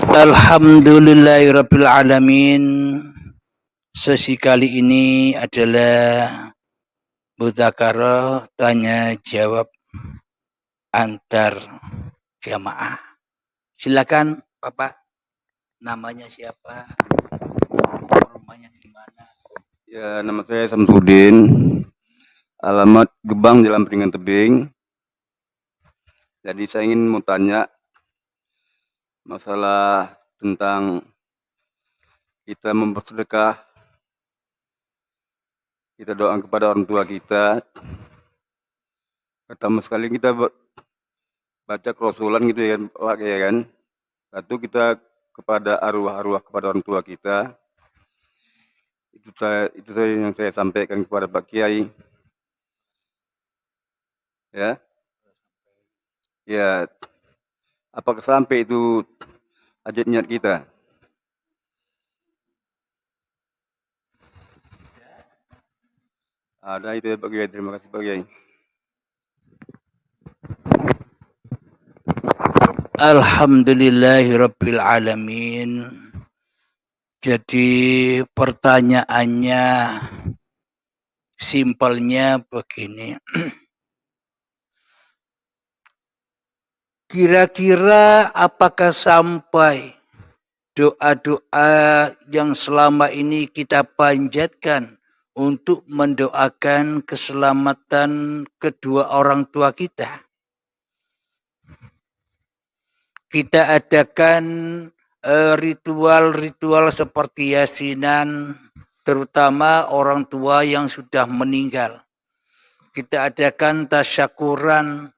Alhamdulillahirabbil alamin. Sesi kali ini adalah mudzakarah tanya jawab antar jamaah. Silakan Bapak, namanya siapa? Rumahnya di mana? Ya, nama saya Samsudin. Alamat Gebang, Jalan Peringgan Tebing. Jadi saya ingin mau tanya masalah tentang kita mempersedekah, kita doa kepada orang tua kita. Pertama sekali kita baca kerasulan gitu ya kan. Satu kita kepada arwah-arwah kepada orang tua kita. Itu saya yang saya sampaikan kepada Pak Kiai. Ya. Ya. Apakah sampai itu hajat niat kita? Ada itu ya Pak Kiai. Terima kasih Pak Kiai. Alhamdulillahirabbil alamin. Jadi pertanyaannya simpelnya begini. Kira-kira apakah sampai doa-doa yang selama ini kita panjatkan untuk mendoakan keselamatan kedua orang tua kita? Kita adakan ritual-ritual seperti yasinan, terutama orang tua yang sudah meninggal. Kita adakan tasyakuran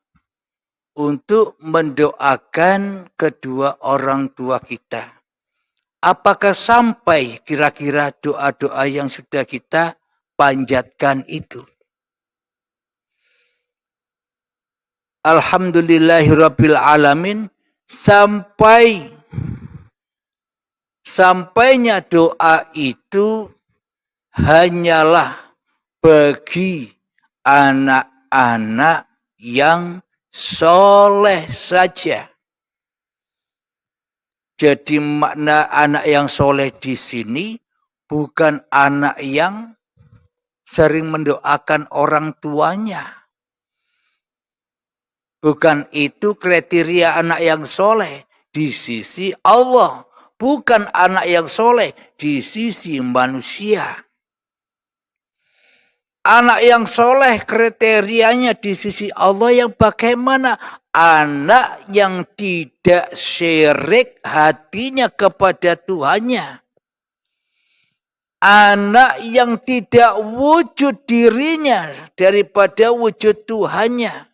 untuk mendoakan kedua orang tua kita. Apakah sampai kira-kira doa-doa yang sudah kita panjatkan itu? Alhamdulillahirabbil alamin. Sampainya doa itu hanyalah bagi anak-anak yang soleh saja. Jadi makna anak yang soleh di sini bukan anak yang sering mendoakan orang tuanya. Bukan itu kriteria anak yang soleh di sisi Allah. Bukan anak yang soleh di sisi manusia. Anak yang soleh kriterianya di sisi Allah yang bagaimana? Anak yang tidak syirik hatinya kepada Tuhannya. Anak yang tidak wujud dirinya daripada wujud Tuhannya.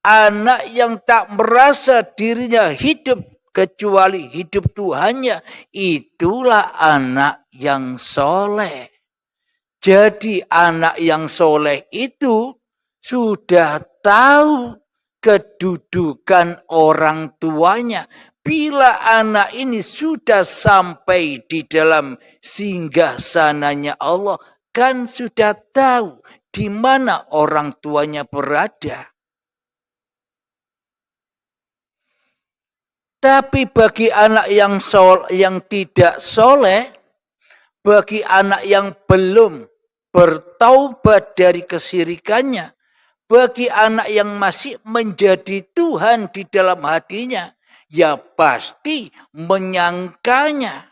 Anak yang tak merasa dirinya hidup kecuali hidup Tuhannya. Itulah anak yang soleh. Jadi anak yang soleh itu sudah tahu kedudukan orang tuanya. Bila anak ini sudah sampai di dalam singgasananya Allah, kan sudah tahu di mana orang tuanya berada. Tapi bagi anak yang tidak soleh, bagi anak yang belum bertaubat dari kesyirikannya, bagi anak yang masih menjadi Tuhan di dalam hatinya, ya pasti menyangkanya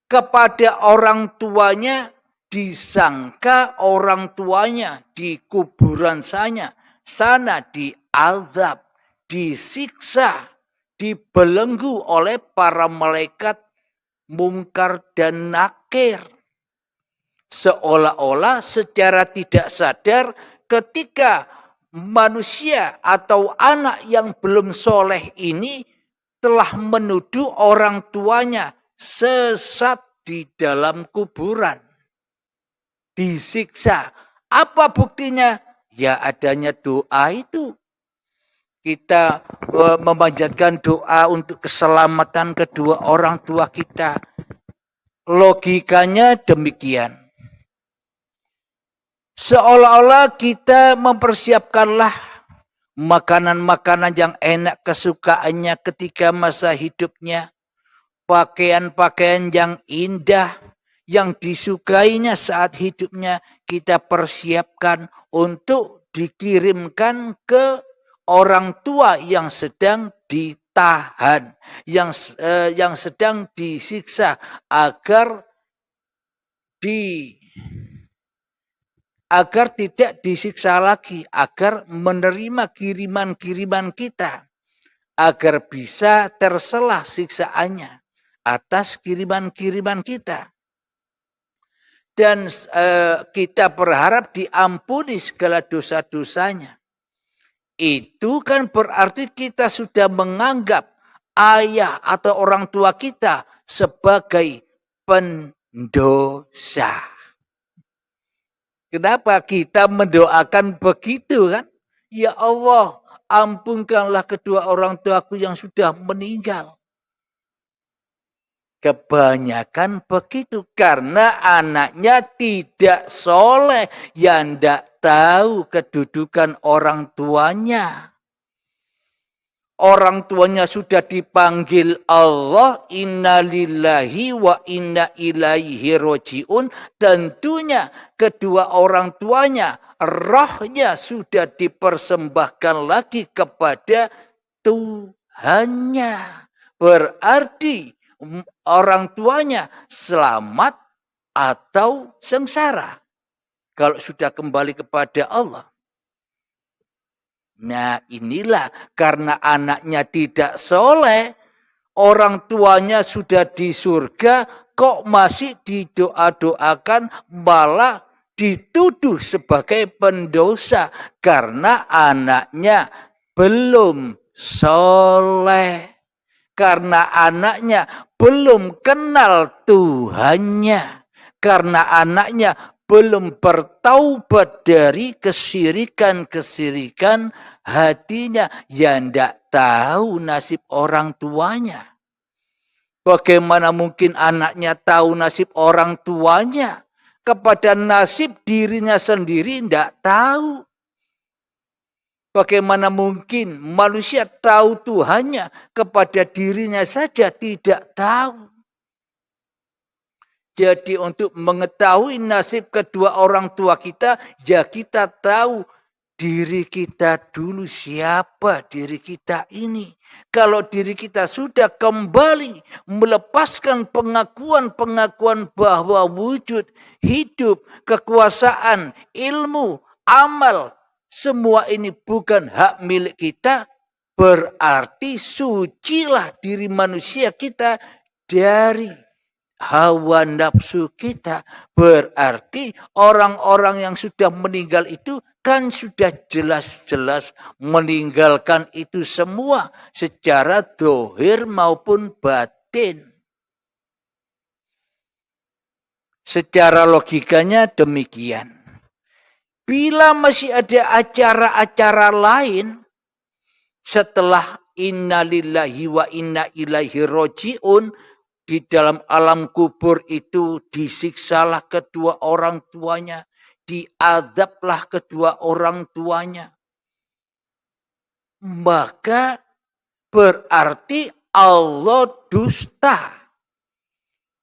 kepada orang tuanya, disangka orang tuanya di kuburan sana diazab, disiksa, dibelenggu oleh para malaikat mungkar dan nakir. Seolah-olah secara tidak sadar ketika manusia atau anak yang belum soleh ini telah menuduh orang tuanya sesat di dalam kuburan. Disiksa. Apa buktinya? Ya adanya doa itu. Kita memanjatkan doa untuk keselamatan kedua orang tua kita. Logikanya demikian. Seolah-olah kita mempersiapkanlah makanan-makanan yang enak kesukaannya ketika masa hidupnya, pakaian-pakaian yang indah yang disukainya saat hidupnya, kita persiapkan untuk dikirimkan ke orang tua yang sedang ditahan, yang sedang disiksa agar tidak disiksa lagi, agar menerima kiriman-kiriman kita, agar bisa terselah siksaannya atas kiriman-kiriman kita. Dan kita berharap diampuni segala dosa-dosanya. Itu kan berarti kita sudah menganggap ayah atau orang tua kita sebagai pendosa. Kenapa kita mendoakan begitu kan? Ya Allah, ampunkanlah kedua orang tuaku yang sudah meninggal. Kebanyakan begitu karena anaknya tidak soleh, yang tidak tahu kedudukan orang tuanya. Orang tuanya sudah dipanggil Allah, inna lillahi wa inna ilaihi roji'un. Tentunya kedua orang tuanya, rohnya sudah dipersembahkan lagi kepada Tuhannya. Berarti orang tuanya selamat atau sengsara kalau sudah kembali kepada Allah. Nah, inilah karena anaknya tidak soleh, orang tuanya sudah di surga, kok masih didoa-doakan, malah dituduh sebagai pendosa karena anaknya belum soleh, karena anaknya belum kenal Tuhannya, karena anaknya belum bertaubat dari kesirikan-kesirikan hatinya, yang tidak tahu nasib orang tuanya. Bagaimana mungkin anaknya tahu nasib orang tuanya? Kepada nasib dirinya sendiri tidak tahu. Bagaimana mungkin manusia tahu Tuhannya, kepada dirinya saja tidak tahu. Jadi untuk mengetahui nasib kedua orang tua kita, ya kita tahu diri kita dulu, siapa diri kita ini. Kalau diri kita sudah kembali melepaskan pengakuan-pengakuan bahwa wujud, hidup, kekuasaan, ilmu, amal, semua ini bukan hak milik kita, berarti sucilah diri manusia kita dari hawa nafsu kita. Berarti orang-orang yang sudah meninggal itu kan sudah jelas-jelas meninggalkan itu semua secara dohir maupun batin. Secara logikanya demikian. Bila masih ada acara-acara lain setelah inna lillahi wa inna ilaihi roji'un, di dalam alam kubur itu disiksalah kedua orang tuanya, diadablah kedua orang tuanya. Maka berarti Allah dusta.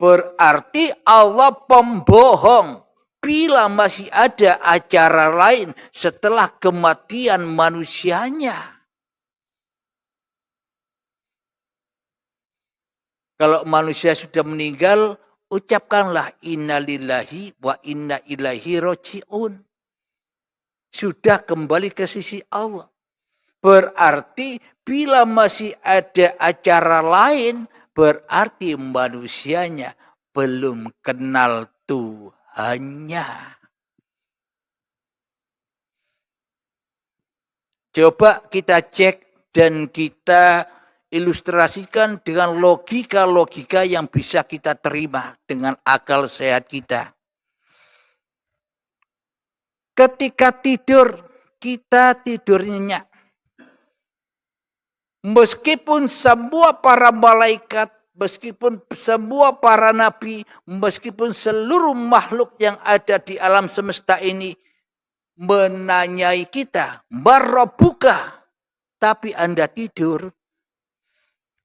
Berarti Allah pembohong. Bila masih ada acara lain setelah kematian manusianya. Kalau manusia sudah meninggal, ucapkanlah inna lillahi wa inna ilaihi roji'un. Sudah kembali ke sisi Allah. Berarti bila masih ada acara lain, berarti manusianya belum kenal Tuhannya. Coba kita cek dan kita ilustrasikan dengan logika-logika yang bisa kita terima dengan akal sehat kita. Ketika tidur, kita tidur nyenyak. Meskipun semua para malaikat, meskipun semua para nabi, meskipun seluruh makhluk yang ada di alam semesta ini menanyai kita, "Man rabbuka?" tapi Anda tidur,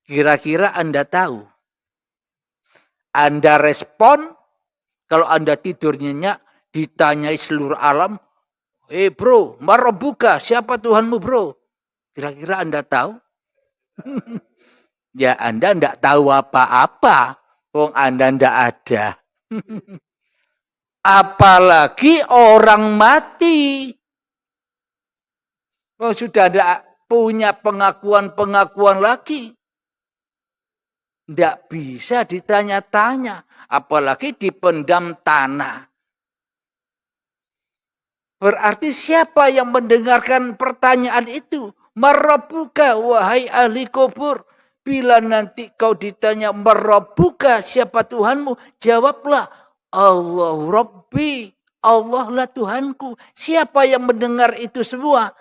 kira-kira Anda tahu. Anda respon, kalau Anda tidur nyenyak, ditanyai seluruh alam, bro, Marabuka, siapa Tuhanmu bro? Kira-kira Anda tahu? Ya Anda tidak tahu apa-apa, wong Anda tidak ada. Apalagi orang mati. Oh, sudah ada punya pengakuan-pengakuan lagi. Tidak bisa ditanya-tanya. Apalagi dipendam tanah. Berarti siapa yang mendengarkan pertanyaan itu? Marabuka, wahai ahli kubur. Bila nanti kau ditanya Marabuka, siapa Tuhanmu? Jawablah, Allahu Rabbi, Allah lah Tuhanku. Siapa yang mendengar itu semua?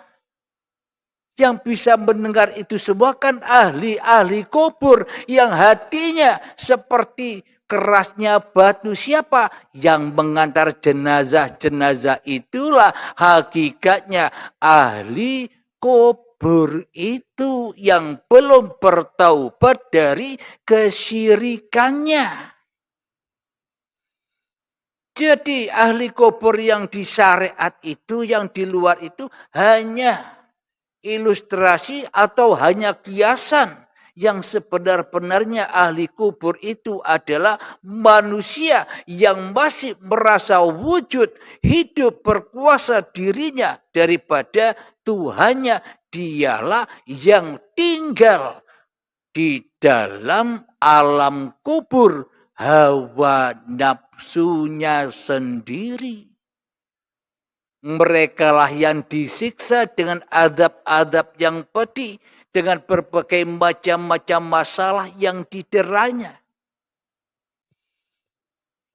Yang bisa mendengar itu semua kan ahli-ahli kubur yang hatinya seperti kerasnya batu. Siapa yang mengantar jenazah-jenazah? Itulah hakikatnya ahli kubur itu yang belum bertaubat dari kesyirikannya. Jadi ahli kubur yang di syariat itu, yang di luar itu hanya ilustrasi atau hanya kiasan. Yang sebenar-benarnya ahli kubur itu adalah manusia yang masih merasa wujud, hidup, berkuasa dirinya daripada Tuhannya. Dialah yang tinggal di dalam alam kubur hawa nafsunya sendiri. Merekalah yang disiksa dengan adab-adab yang pedih, dengan berbagai macam-macam masalah yang dideranya.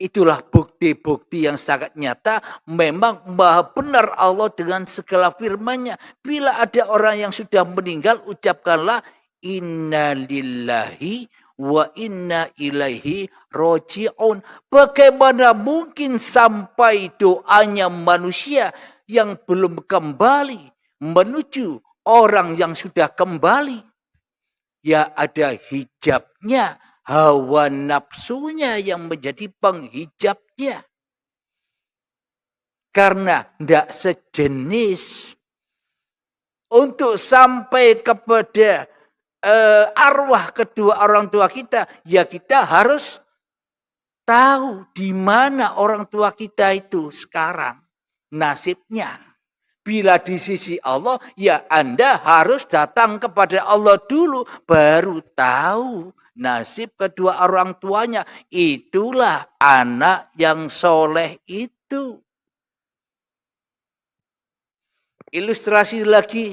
Itulah bukti-bukti yang sangat nyata. Memang maha benar Allah dengan segala firman-Nya. Bila ada orang yang sudah meninggal, ucapkanlah inna lillahi wa inna ilaihi roji'un. Bagaimana mungkin sampai doanya manusia yang belum kembali menuju orang yang sudah kembali? Ya ada hijabnya, hawa nafsunya yang menjadi penghijabnya. Karena tidak sejenis untuk sampai kepada arwah kedua orang tua kita, ya kita harus tahu di mana orang tua kita itu sekarang nasibnya. Bila di sisi Allah, ya Anda harus datang kepada Allah dulu, baru tahu nasib kedua orang tuanya. Itulah anak yang soleh itu. Ilustrasi lagi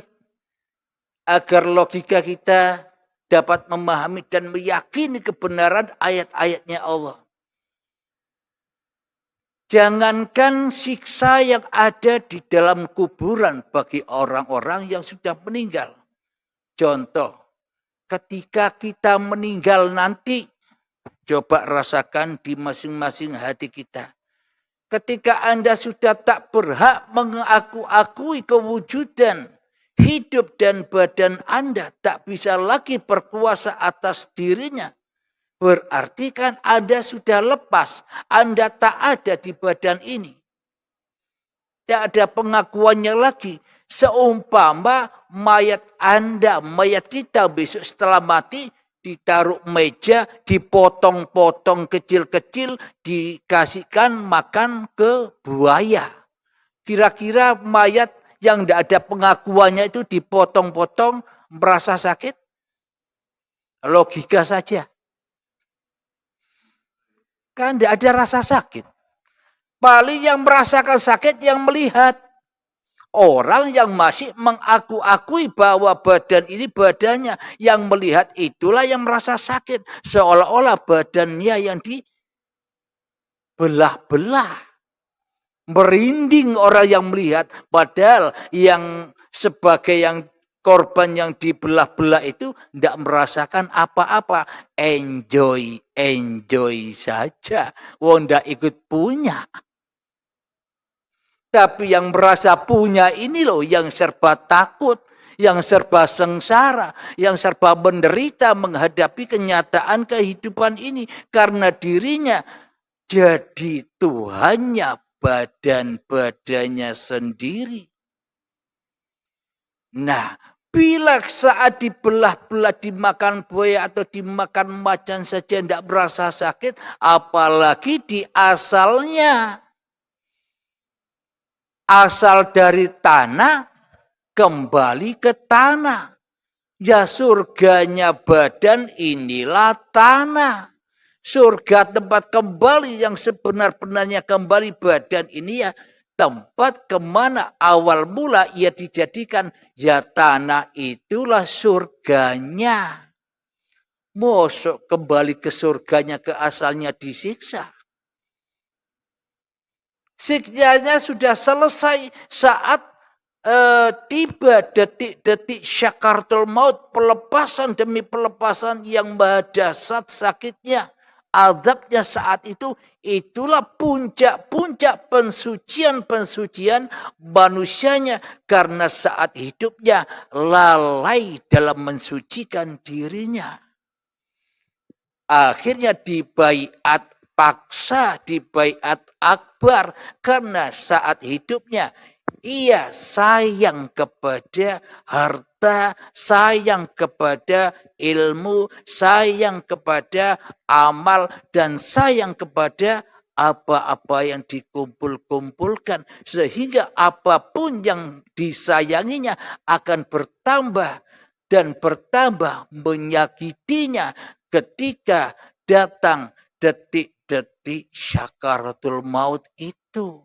agar logika kita dapat memahami dan meyakini kebenaran ayat-ayatnya Allah. Jangankan siksa yang ada di dalam kuburan bagi orang-orang yang sudah meninggal. Contoh, ketika kita meninggal nanti, coba rasakan di masing-masing hati kita. Ketika Anda sudah tak berhak mengaku-akui kewujudan hidup dan badan Anda, tak bisa lagi berkuasa atas dirinya. Berarti kan Anda sudah lepas, Anda tak ada di badan ini. Tidak ada pengakuannya lagi. Seumpama mayat Anda, mayat kita besok setelah mati, ditaruh meja, dipotong-potong kecil-kecil, dikasihkan makan ke buaya. Kira-kira mayat yang tidak ada pengakuannya itu dipotong-potong, merasa sakit? Logika saja. Kan tidak ada rasa sakit. Paling yang merasakan sakit yang melihat. Orang yang masih mengaku-akui bahwa badan ini badannya. Yang melihat itulah yang merasa sakit. Seolah-olah badannya yang dibelah-belah. Merinding orang yang melihat. Padahal yang sebagai yang korban yang dibelah-belah itu tidak merasakan apa-apa. Enjoy saja. Wong tidak ikut punya. Tapi yang merasa punya ini loh yang serba takut, yang serba sengsara, yang serba menderita menghadapi kenyataan kehidupan ini. Karena dirinya jadi Tuhannya badan-badannya sendiri. Nah, bila saat dibelah-belah dimakan buaya atau dimakan macan saja tidak berasa sakit, apalagi di asalnya. Asal dari tanah, kembali ke tanah. Ya surganya badan inilah tanah. Surga tempat kembali yang sebenar-benarnya kembali badan ini ya tempat kemana awal mula ia dijadikan. Ya tanah itulah surganya. Mosok kembali ke surganya ke asalnya disiksa. Siksanya sudah selesai saat tiba detik-detik syakaratul maut, pelepasan demi pelepasan yang maha dahsyat sakitnya, azabnya saat itu, itulah puncak-puncak pensucian manusianya karena saat hidupnya lalai dalam mensucikan dirinya. Akhirnya dibaiat paksa, dibaiat akbar karena saat hidupnya ia sayang kepada harta, sayang kepada ilmu, sayang kepada amal, dan sayang kepada apa-apa yang dikumpul-kumpulkan. Sehingga apapun yang disayanginya akan bertambah dan bertambah menyakitinya ketika datang detik-detik syakaratul maut itu.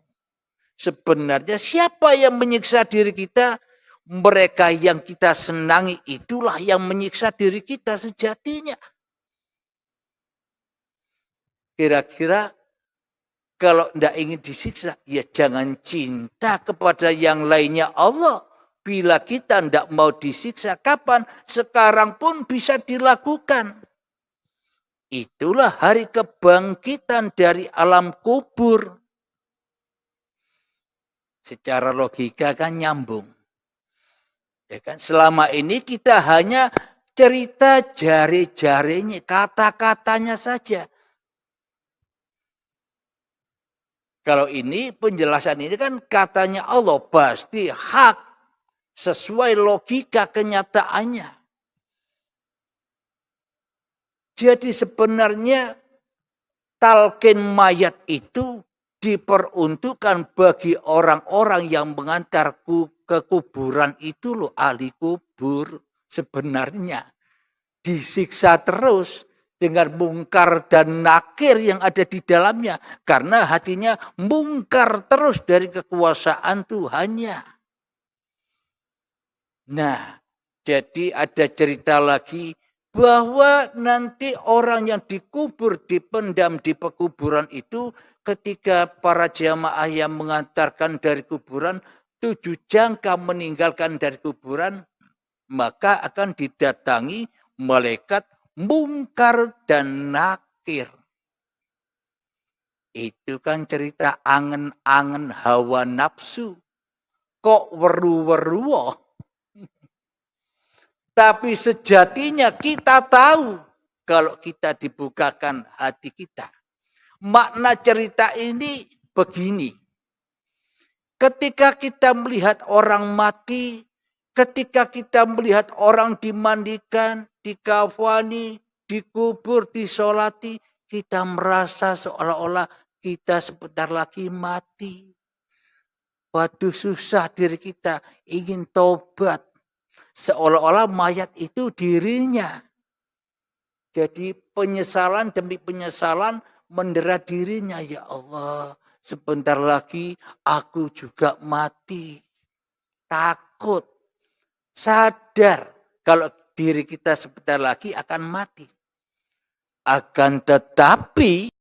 Sebenarnya siapa yang menyiksa diri kita? Mereka yang kita senangi itulah yang menyiksa diri kita sejatinya. Kira-kira kalau tidak ingin disiksa, ya jangan cinta kepada yang lainnya Allah. Bila kita tidak mau disiksa, kapan? Sekarang pun bisa dilakukan. Itulah hari kebangkitan dari alam kubur. Secara logika kan nyambung. Ya kan? Selama ini kita hanya cerita jari-jarinya, kata-katanya saja. Kalau ini penjelasan ini kan katanya Allah pasti hak sesuai logika kenyataannya. Jadi sebenarnya talqin mayat itu diperuntukkan bagi orang-orang yang mengantar ke kuburan itu loh, ahli kubur. Sebenarnya disiksa terus dengan mungkar dan nakir yang ada di dalamnya. Karena hatinya mungkar terus dari kekuasaan Tuhannya. Nah, jadi ada cerita lagi bahwa nanti orang yang dikubur, dipendam di pekuburan itu ketika para jamaah yang mengantarkan dari kuburan 7 jangka meninggalkan dari kuburan, maka akan didatangi malaikat mungkar dan nakir. Itu kan cerita angen-angen hawa nafsu. Kok weru-weruo? Tapi sejatinya kita tahu kalau kita dibukakan hati kita. Makna cerita ini begini. Ketika kita melihat orang mati, ketika kita melihat orang dimandikan, dikafani, dikubur, disolati, kita merasa seolah-olah kita sebentar lagi mati. Waduh, susah diri kita, ingin tobat. Seolah-olah mayat itu dirinya. Jadi penyesalan demi penyesalan mendera dirinya. Ya Allah, sebentar lagi aku juga mati. Takut. Sadar kalau diri kita sebentar lagi akan mati. Akan tetapi